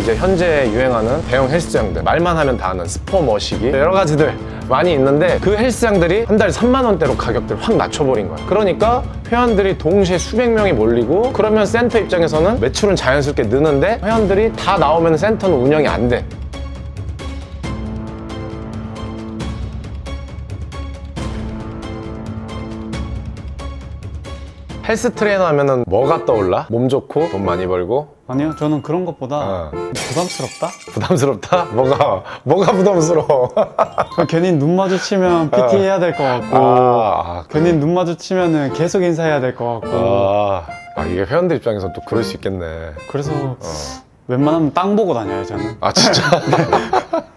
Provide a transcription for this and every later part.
이제 현재 유행하는 대형 헬스장들, 말만 하면 다 아는 스포머시기 여러 가지들 많이 있는데, 그 헬스장들이 한 달에 3만 원대로 가격들을 확 낮춰버린 거야. 그러니까 회원들이 동시에 수백 명이 몰리고, 그러면 센터 입장에서는 매출은 자연스럽게 느는데 회원들이 다 나오면 센터는 운영이 안 돼. 헬스 트레이너 하면은 뭐가 떠올라? 몸 좋고 돈 많이 벌고? 아니요, 저는 그런 것보다 부담스럽다? 부담스럽다? 뭐가 부담스러워? 괜히 눈 마주치면 PT 해야 될 것 같고, 괜히 눈 마주치면은 계속 인사해야 될 것 같고. 이게 회원들 입장에서 또 그럴 수 있겠네. 그래서 웬만하면 땅 보고 다녀요, 저는. 아, 진짜?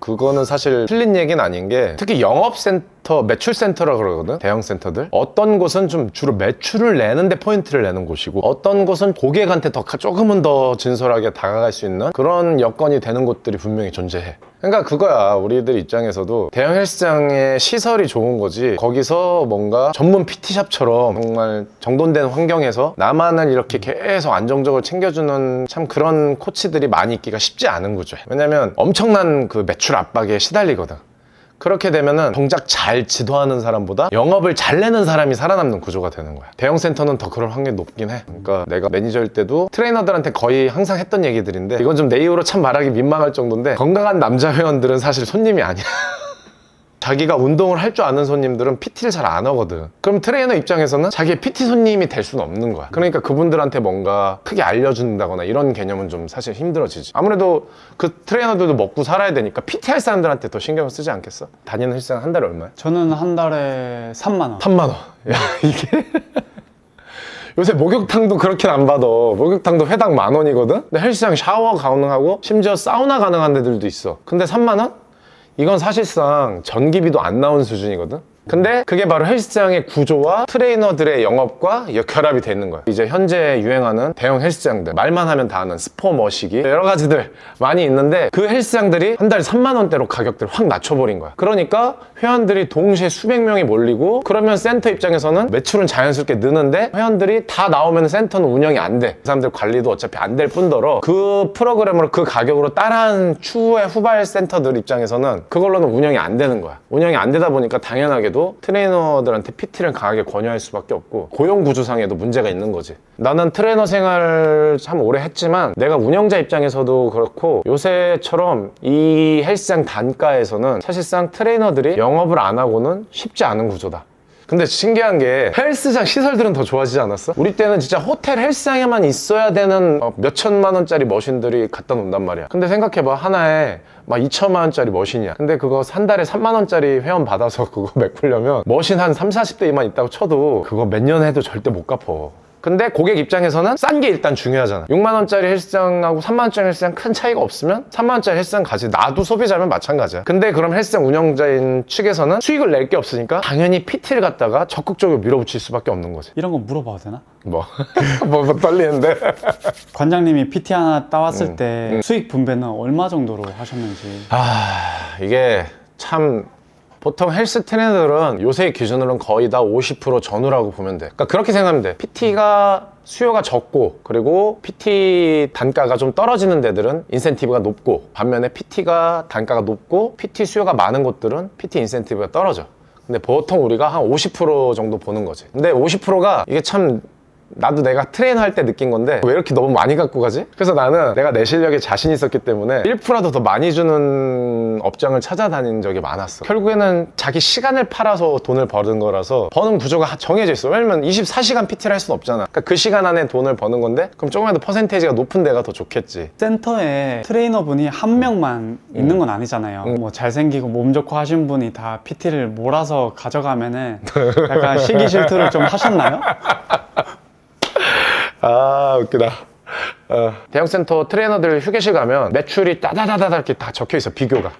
그거는 사실 틀린 얘기는 아닌 게, 특히 영업센터, 매출센터라 그러거든? 대형 센터들. 어떤 곳은 좀 주로 매출을 내는데 포인트를 내는 곳이고, 어떤 곳은 고객한테 조금은 더 진솔하게 다가갈 수 있는 그런 여건이 되는 곳들이 분명히 존재해. 그러니까 그거야. 우리들 입장에서도 대형 헬스장의 시설이 좋은 거지, 거기서 뭔가 전문 PT샵처럼 정말 정돈된 환경에서 나만을 이렇게 계속 안정적으로 챙겨주는 참 그런 코치들이 많이 있기가 쉽지 않은 구조야. 왜냐면 엄청난 그 매출 압박에 시달리거든. 그렇게 되면은 정작 잘 지도하는 사람보다 영업을 잘 내는 사람이 살아남는 구조가 되는 거야. 대형 센터는 더 그런 확률이 높긴 해. 그러니까 내가 매니저일 때도 트레이너들한테 거의 항상 했던 얘기들인데, 이건 좀 내 입으로 참 말하기 민망할 정도인데, 건강한 남자 회원들은 사실 손님이 아니야. 자기가 운동을 할 줄 아는 손님들은 PT를 잘 안 하거든. 그럼 트레이너 입장에서는 자기의 PT 손님이 될 수는 없는 거야. 그러니까 그분들한테 뭔가 크게 알려준다거나 이런 개념은 좀 사실 힘들어지지. 아무래도 그 트레이너들도 먹고 살아야 되니까 PT 할 사람들한테 더 신경을 쓰지 않겠어? 다니는 헬스장 한 달에 얼마야? 저는 한 달에 3만 원. 3만 원. 야, 이게 요새 목욕탕도 그렇게 안 받아. 목욕탕도 회당 10,000원이거든? 근데 헬스장 샤워 가능하고 심지어 사우나 가능한 데들도 있어. 근데 3만 원? 이건 사실상 전기비도 안 나온 수준이거든? 근데 그게 바로 헬스장의 구조와 트레이너들의 영업과 결합이 돼 있는 거야. 이제 현재 유행하는 대형 헬스장들, 말만 하면 다 아는 스포머시기 여러 가지들 많이 있는데, 그 헬스장들이 한 달에 3만 원대로 가격들을 확 낮춰버린 거야. 그러니까 회원들이 동시에 수백 명이 몰리고, 그러면 센터 입장에서는 매출은 자연스럽게 느는데 회원들이 다 나오면 센터는 운영이 안 돼. 그 사람들 관리도 어차피 안 될 뿐더러 그 프로그램으로 그 가격으로 따라한 추후의 후발 센터들 입장에서는 그걸로는 운영이 안 되는 거야. 운영이 안 되다 보니까 당연하게도 트레이너들한테 PT를 강하게 권유할 수밖에 없고, 고용 구조상에도 문제가 있는 거지. 나는 트레이너 생활 참 오래 했지만, 내가 운영자 입장에서도 그렇고, 요새처럼 이 헬스장 단가에서는 사실상 트레이너들이 영업을 안 하고는 쉽지 않은 구조다. 근데 신기한 게 헬스장 시설들은 더 좋아지지 않았어? 우리 때는 진짜 호텔 헬스장에만 있어야 되는 몇 천만 원짜리 머신들이 갖다 놓는단 말이야. 근데 생각해봐, 하나에 막 2천만 원짜리 머신이야. 근데 그거 한 달에 3만 원짜리 회원 받아서 그거 메꾸려면 머신 한 3, 40대만 있다고 쳐도 그거 몇 년 해도 절대 못 갚어. 근데 고객 입장에서는 싼 게 일단 중요하잖아. 6만 원짜리 헬스장하고 3만 원짜리 헬스장 큰 차이가 없으면 3만 원짜리 헬스장 가지. 나도 소비자면 마찬가지야. 근데 그럼 헬스장 운영자인 측에서는 수익을 낼 게 없으니까 당연히 PT를 갖다가 적극적으로 밀어붙일 수밖에 없는 거지. 이런 거 물어봐도 되나? 뭐 떨리는데. 관장님이 PT 하나 따왔을 때 수익 분배는 얼마 정도로 하셨는지. 이게 참, 보통 헬스 트레이너들은 요새 기준으로는 거의 다 50% 전후라고 보면 돼. 그러니까 그렇게 생각하면 돼. PT가 수요가 적고, 그리고 PT 단가가 좀 떨어지는 데들은 인센티브가 높고, 반면에 PT가 단가가 높고 PT 수요가 많은 곳들은 PT 인센티브가 떨어져. 근데 보통 우리가 한 50% 정도 보는 거지. 근데 50%가 이게 참, 나도 내가 트레이너 할 때 느낀 건데, 왜 이렇게 너무 많이 갖고 가지? 그래서 나는 내가 내 실력에 자신 있었기 때문에 1%라도 더 많이 주는 업장을 찾아다닌 적이 많았어. 결국에는 자기 시간을 팔아서 돈을 버는 거라서 버는 구조가 정해져 있어. 왜냐면 24시간 PT를 할 수는 없잖아. 그러니까 그 시간 안에 돈을 버는 건데, 그럼 조금이라도 퍼센테이지가 높은 데가 더 좋겠지. 센터에 트레이너분이 한 명만 있는 건 아니잖아요. 뭐 잘생기고 몸 좋고 하신 분이 다 PT를 몰아서 가져가면은 약간 시기 질투를 좀 하셨나요? 웃기다. 대형센터 트레이너들 휴게실 가면 매출이 따다다다다 이렇게 다 적혀있어, 비교가.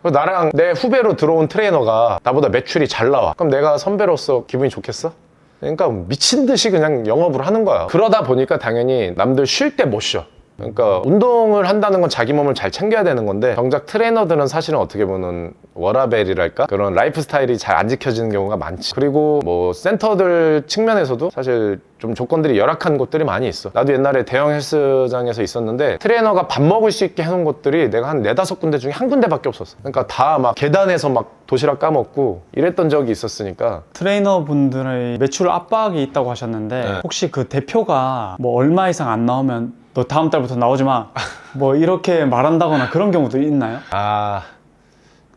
나랑 내 후배로 들어온 트레이너가 나보다 매출이 잘 나와. 그럼 내가 선배로서 기분이 좋겠어? 그러니까 미친 듯이 그냥 영업을 하는 거야. 그러다 보니까 당연히 남들 쉴 때 못 쉬어. 그러니까 운동을 한다는 건 자기 몸을 잘 챙겨야 되는 건데 정작 트레이너들은 사실은 어떻게 보면 워라밸이랄까? 그런 라이프 스타일이 잘 안 지켜지는 경우가 많지. 그리고 뭐 센터들 측면에서도 사실 좀 조건들이 열악한 곳들이 많이 있어. 나도 옛날에 대형 헬스장에서 있었는데 트레이너가 밥 먹을 수 있게 해놓은 곳들이 내가 한 4-5군데 중에 한 군데밖에 없었어. 그러니까 다 막 계단에서 막 도시락 까먹고 이랬던 적이 있었으니까. 트레이너분들의 매출 압박이 있다고 하셨는데 네. 혹시 그 대표가 뭐 얼마 이상 안 나오면 너 다음 달부터 나오지 마 뭐 이렇게 말한다거나 그런 경우도 있나요?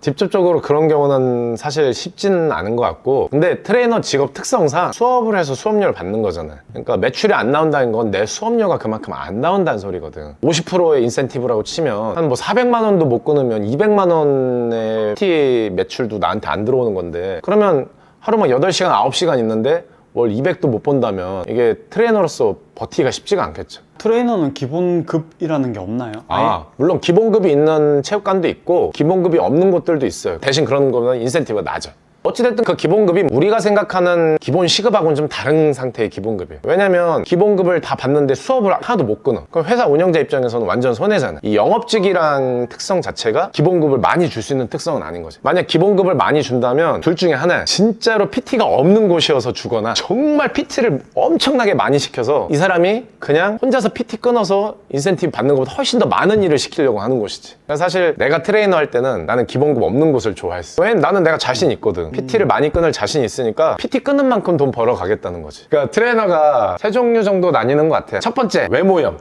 직접적으로 그런 경우는 사실 쉽지는 않은 것 같고, 근데 트레이너 직업 특성상 수업을 해서 수업료를 받는 거잖아요. 그러니까 매출이 안 나온다는 건 내 수업료가 그만큼 안 나온다는 소리거든. 50%의 인센티브라고 치면 한 뭐 400만 원도 못 끊으면 200만 원의 PT 매출도 나한테 안 들어오는 건데, 그러면 하루 막 8시간 9시간 있는데 월 200도 못 본다면 이게 트레이너로서 버티기가 쉽지가 않겠죠. 트레이너는 기본급이라는 게 없나요? 물론 기본급이 있는 체육관도 있고 기본급이 없는 곳들도 있어요. 대신 그런 거는 인센티브가 낮아. 어찌됐든 그 기본급이 우리가 생각하는 기본 시급하고는 좀 다른 상태의 기본급이에요. 왜냐면 기본급을 다 받는데 수업을 하나도 못 끊어. 그럼 회사 운영자 입장에서는 완전 손해잖아. 이 영업직이란 특성 자체가 기본급을 많이 줄 수 있는 특성은 아닌 거지. 만약 기본급을 많이 준다면 둘 중에 하나야. 진짜로 PT가 없는 곳이어서 주거나 정말 PT를 엄청나게 많이 시켜서 이 사람이 그냥 혼자서 PT 끊어서 인센티브 받는 것보다 훨씬 더 많은 일을 시키려고 하는 곳이지. 그래서 사실 내가 트레이너 할 때는 나는 기본급 없는 곳을 좋아했어. 왜냐면 나는 내가 자신 있거든. PT를 많이 끊을 자신 있으니까 PT 끊는 만큼 돈 벌어 가겠다는 거지. 그러니까 트레이너가 세 종류 정도 나뉘는 것 같아. 첫 번째, 외모형.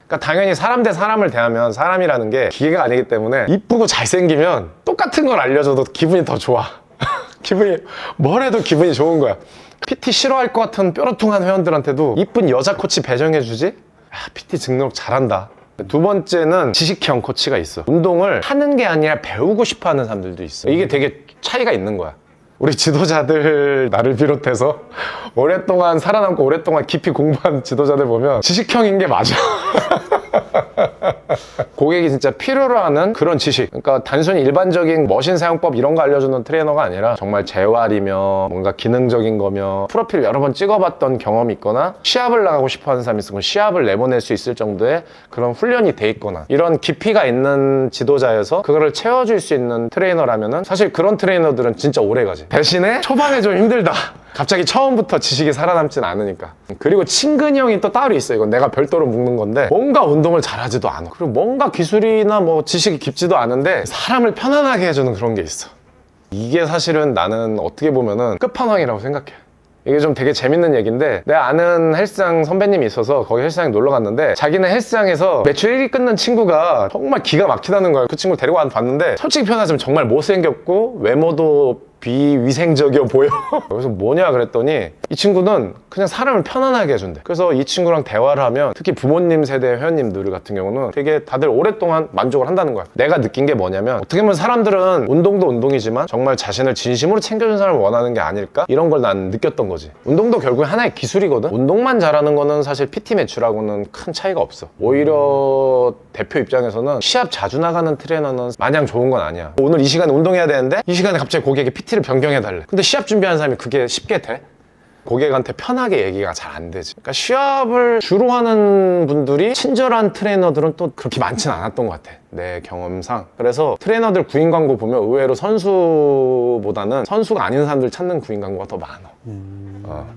그러니까 당연히 사람 대 사람을 대하면 사람이라는 게 기계가 아니기 때문에 이쁘고 잘생기면 똑같은 걸 알려줘도 기분이 더 좋아. 기분이 뭘 해도 기분이 좋은 거야. PT 싫어할 것 같은 뾰루퉁한 회원들한테도 이쁜 여자 코치 배정해주지? PT 등록 잘한다. 두 번째는 지식형 코치가 있어. 운동을 하는 게 아니라 배우고 싶어 하는 사람들도 있어. 이게 되게 차이가 있는 거야. 우리 지도자들, 나를 비롯해서 오랫동안 살아남고 오랫동안 깊이 공부한 지도자들 보면 지식형인 게 맞아. 고객이 진짜 필요로 하는 그런 지식. 그러니까 단순히 일반적인 머신 사용법 이런 거 알려주는 트레이너가 아니라 정말 재활이며 뭔가 기능적인 거며 프로필 여러 번 찍어봤던 경험이 있거나 시합을 나가고 싶어 하는 사람이 있으면 시합을 내보낼 수 있을 정도의 그런 훈련이 돼 있거나 이런 깊이가 있는 지도자여서 그거를 채워줄 수 있는 트레이너라면은 사실 그런 트레이너들은 진짜 오래 가지. 대신에 초반에 좀 힘들다. 갑자기 처음부터 지식이 살아남진 않으니까. 그리고 친근형이 또 따로 있어요. 이건 내가 별도로 묶는 건데 뭔가 운동을 잘하지도 않아. 그리고 뭔가 기술이나 뭐 지식이 깊지도 않은데 사람을 편안하게 해주는 그런 게 있어. 이게 사실은 나는 어떻게 보면은 끝판왕이라고 생각해. 이게 좀 되게 재밌는 얘기인데 내가 아는 헬스장 선배님이 있어서 거기 헬스장에 놀러 갔는데 자기는 헬스장에서 매출 1위 끊는 친구가 정말 기가 막히다는 거야. 그 친구를 데리고 봤는데 솔직히 표현하자면 정말 못생겼고 외모도 비위생적이어 보여. 그래서 뭐냐 그랬더니 이 친구는 그냥 사람을 편안하게 해준대. 그래서 이 친구랑 대화를 하면 특히 부모님 세대 회원님들 같은 경우는 되게 다들 오랫동안 만족을 한다는 거야. 내가 느낀 게 뭐냐면 어떻게 보면 사람들은 운동도 운동이지만 정말 자신을 진심으로 챙겨준 사람을 원하는 게 아닐까? 이런 걸 난 느꼈던 거지. 운동도 결국에 하나의 기술이거든. 운동만 잘하는 거는 사실 PT 매출하고는 큰 차이가 없어. 오히려 대표 입장에서는 시합 자주 나가는 트레이너는 마냥 좋은 건 아니야. 오늘 이 시간에 운동해야 되는데 이 시간에 갑자기 고객이 PT를 변경해달래. 근데 시합 준비하는 사람이 그게 쉽게 돼? 고객한테 편하게 얘기가 잘 안 되지. 그러니까 시합을 주로 하는 분들이 친절한 트레이너들은 또 그렇게 많지는 않았던 것 같아. 내 경험상. 그래서 트레이너들 구인 광고 보면 의외로 선수보다는 선수가 아닌 사람들 찾는 구인 광고가 더 많아.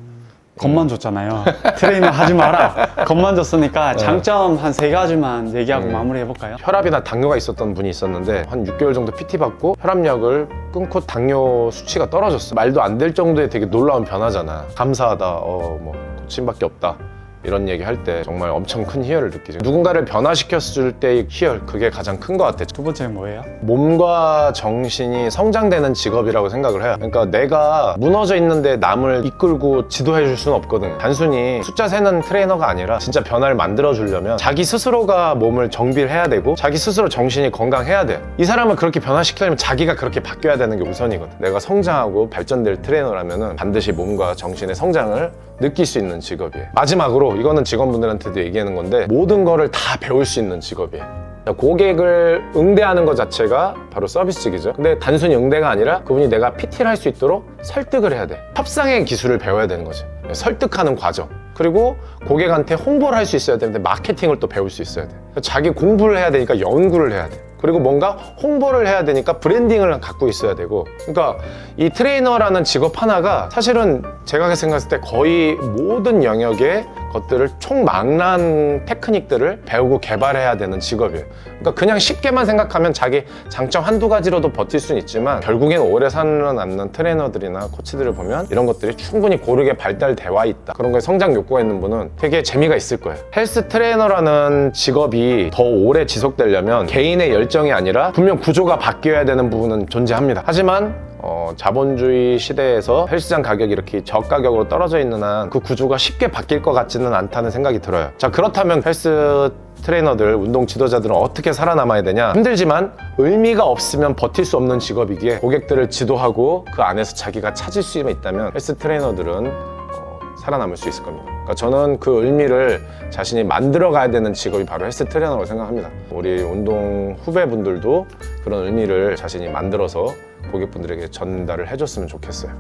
겁만 줬잖아요. 트레이너 하지 마라. 겁만 줬으니까 장점 한 3가지만 얘기하고 마무리해볼까요? 혈압이나 당뇨가 있었던 분이 있었는데 한 6개월 정도 PT 받고 혈압약을 끊고 당뇨 수치가 떨어졌어. 말도 안 될 정도의 되게 놀라운 변화잖아. 감사하다. 뭐 고침밖에 없다. 이런 얘기 할 때 정말 엄청 큰 희열을 느끼죠. 누군가를 변화시켰을 때의 희열, 그게 가장 큰 것 같아. 두 번째는 뭐예요? 몸과 정신이 성장되는 직업이라고 생각을 해요. 그러니까 내가 무너져 있는데 남을 이끌고 지도해 줄 수는 없거든. 단순히 숫자 세는 트레이너가 아니라 진짜 변화를 만들어 주려면 자기 스스로가 몸을 정비를 해야 되고 자기 스스로 정신이 건강해야 돼. 이 사람을 그렇게 변화시키려면 자기가 그렇게 바뀌어야 되는 게 우선이거든. 내가 성장하고 발전될 트레이너라면 반드시 몸과 정신의 성장을 느낄 수 있는 직업이에요. 마지막으로 이거는 직원분들한테도 얘기하는 건데 모든 거를 다 배울 수 있는 직업이에요. 고객을 응대하는 것 자체가 바로 서비스직이죠. 근데 단순히 응대가 아니라 그분이 내가 PT를 할 수 있도록 설득을 해야 돼. 협상의 기술을 배워야 되는 거지. 설득하는 과정. 그리고 고객한테 홍보를 할 수 있어야 되는데 마케팅을 또 배울 수 있어야 돼. 자기 공부를 해야 되니까 연구를 해야 돼. 그리고 뭔가 홍보를 해야 되니까 브랜딩을 갖고 있어야 되고. 그러니까 이 트레이너라는 직업 하나가 사실은 제가 생각했을 때 거의 모든 영역의 것들을 총망라한 테크닉들을 배우고 개발해야 되는 직업이에요. 그러니까 그냥 쉽게만 생각하면 자기 장점 한두 가지로도 버틸 수는 있지만 결국엔 오래 살아남는 트레이너들이나 코치들을 보면 이런 것들이 충분히 고르게 발달되어 있다. 그런 거에 성장 욕구가 있는 분은 되게 재미가 있을 거예요. 헬스 트레이너라는 직업이 더 오래 지속되려면 개인의 열정이 아니라 분명 구조가 바뀌어야 되는 부분은 존재합니다. 하지만 자본주의 시대에서 헬스장 가격이 이렇게 저가격으로 떨어져 있는 한 그 구조가 쉽게 바뀔 것 같지는 않다는 생각이 들어요. 자, 그렇다면 헬스 트레이너들, 운동 지도자들은 어떻게 살아남아야 되냐? 힘들지만 의미가 없으면 버틸 수 없는 직업이기에 고객들을 지도하고 그 안에서 자기가 찾을 수 있다면 헬스 트레이너들은 살아남을 수 있을 겁니다. 그러니까 저는 그 의미를 자신이 만들어 가야 되는 직업이 바로 헬스 트레이너라고 생각합니다. 우리 운동 후배분들도 그런 의미를 자신이 만들어서 고객분들에게 전달을 해줬으면 좋겠어요.